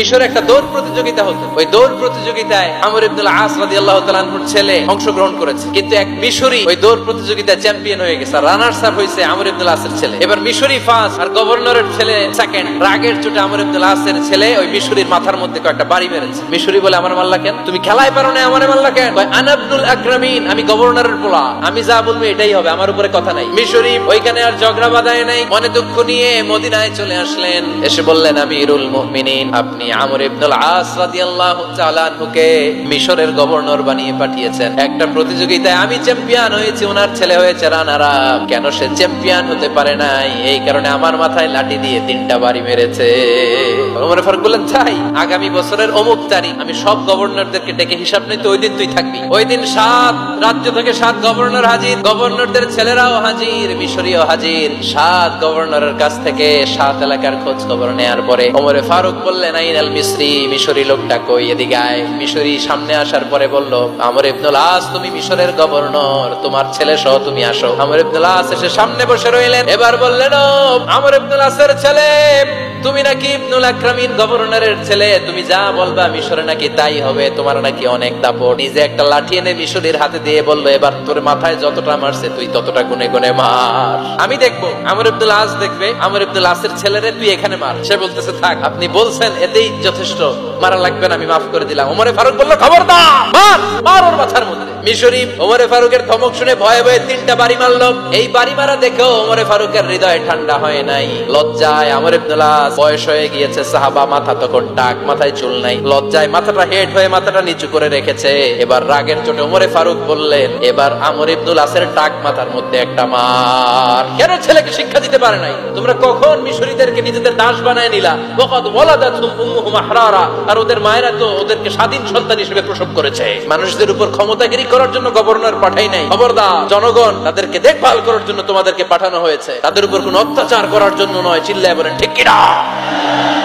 মিশরে একটা দৌড় প্রতিযোগিতা হতো। ওই দৌড় প্রতিযোগিতায় আমর ইবনুল আস রাদিয়াল্লাহু তাআলা আনহুর ছেলে অংশগ্রহণ করেছে, কিন্তু এক মিশরি ওই দৌড় প্রতিযোগিতায় চ্যাম্পিয়ন হয়ে গেছে। রানার্স আপ হয়েছে আমর ইবনুল আসের ছেলে। এবার মিশরি ফার্স্ট আর গভর্নরের ছেলে সেকেন্ড। রাগের চোটে আমর ইবনুল আসের ছেলে ওই মিশরির মাথার মধ্যে কয়েকটা বাড়ি মেরেছে। মিশরি বলে, আমার মাল্লা কেন? তুমি খেলায় পারো না, আমারে মাল্লা কেন? আনা ইবনুল আকরামিন, আমি গভর্নরের পোলা, আমি যা বলবো এটাই হবে, আমার উপরে কথা নাই। মিশরি ওইখানে আর ঝগড়া বাঁধায় নাই, মনে দুঃখ নিয়ে মদিনায় চলে আসলেন। এসে বললেন, আমিরুল মুমিনিন, আপনি আমর ইবনুল আস রাদিয়াল্লাহু তাআলা আনহুকে মিশরের গভর্নর বানিয়ে পাঠিয়েছেন। একটা প্রতিযোগিতায় আমি চ্যাম্পিয়ন হয়েছি, ওনার ছেলে হয়েছে রানার আপ। কেন সে চ্যাম্পিয়ন হতে পারে নাই? এই কারণে আমার মাথায় লাঠি দিয়ে 3টা বাড়ি মেরেছে। ওমর ফারুক বললেন, তাই আগামী বছরের অমুক তারিখ আমি সব গভর্নরদেরকে ডেকে হিসাব নিতে, ওই দিন তুই থাকবি। ওই দিন 7 রাজ্য থেকে 7 গভর্নর হাজির, গভর্নরদের ছেলেরাও হাজির, মিশরীয় হাজির। 7 গভর্নরের কাছ থেকে 7 এলাকার খোঁজ খবর নেয়ার পরে ওমর ফারুক বললেন, আইনাল মিসরি, মিশরি লোকটা কই, এদিকে আয়। মিশরি সামনে আসার পরে বলল, আমর ইবনুল আস, তুমি মিশরের গভর্নর, তোমার ছেলে সহ তুমি আসো। আমর ইবনুল আস এসে সামনে বসে রইলেন। এবার বললেন, ও আমর ইবনুল আসের ছেলে, তুমি নাকি ইবনুল আকরামিন গভর্নরের ছেলে, তুমি যা বলবা মিশরে নাকি তাই হবে, তোমার নাকি অনেক দাপট। নিজে একটা লাঠি এনে মিশরীর হাতে দিয়ে বলল, এবার তোর মাথায় যতটা মারছে তুই ততটা গুনে গুনে মার, আমি দেখবো। আমর ইবনুল আস দেখবে, আমর ইবনুল আসের ছেলেরে তুই এখানে মার। সে বলতেছে, থাক, আপনি বলছেন এতেই যথেষ্ট, মারা লাগবে না, আমি মাফ করে দিলাম। ওমরে ফারুক বলল, খবরদার, মার মার ওর মাথার মধ্যে। মিশরী ওমরে ফারুকের ধমক শুনে ভয়ে ভয়ে 3টা বাড়ি মারলো। এই বাড়ি মারা দেখেও ওমরে ফারুকের হৃদয় ঠান্ডা হয় নাই। লজ্জায় আমর ইবনুল আস, বয়স হয়ে গিয়েছে, সাহাবা, মাথা তখন টাক, মাথায় চুল নাই, লজ্জায় মাথাটা হেট হয়ে মাথাটা নিচু করে রেখেছে। এবার রাগের চোটে ওমরে ফারুক বললেন, এবার আমর ইবনুল আসের টাক মাথার মধ্যে একটা মার। কেন ছেলেকে শিক্ষা দিতে পারে নাই? তোমরা কখন মিশরীদেরকে নিজেদের দাস বানায় নিলা? ওয়াকাদ ওয়ালাদাতুহুম উম্মুহুম আহরারা, আর ওদের মায়েরা তো ওদেরকে স্বাধীন সন্তান হিসেবে প্রসব করেছে। মানুষদের উপর ক্ষমতাগিরি করার জন্য গভর্নর পাঠাই নাই। খবরদার, জনগণ তাদেরকে দেখভাল করার জন্য তোমাদেরকে পাঠানো হয়েছে, তাদের উপর কোনো অত্যাচার করার জন্য নয়। চিল্লায় বলেন ঠিক কিনা?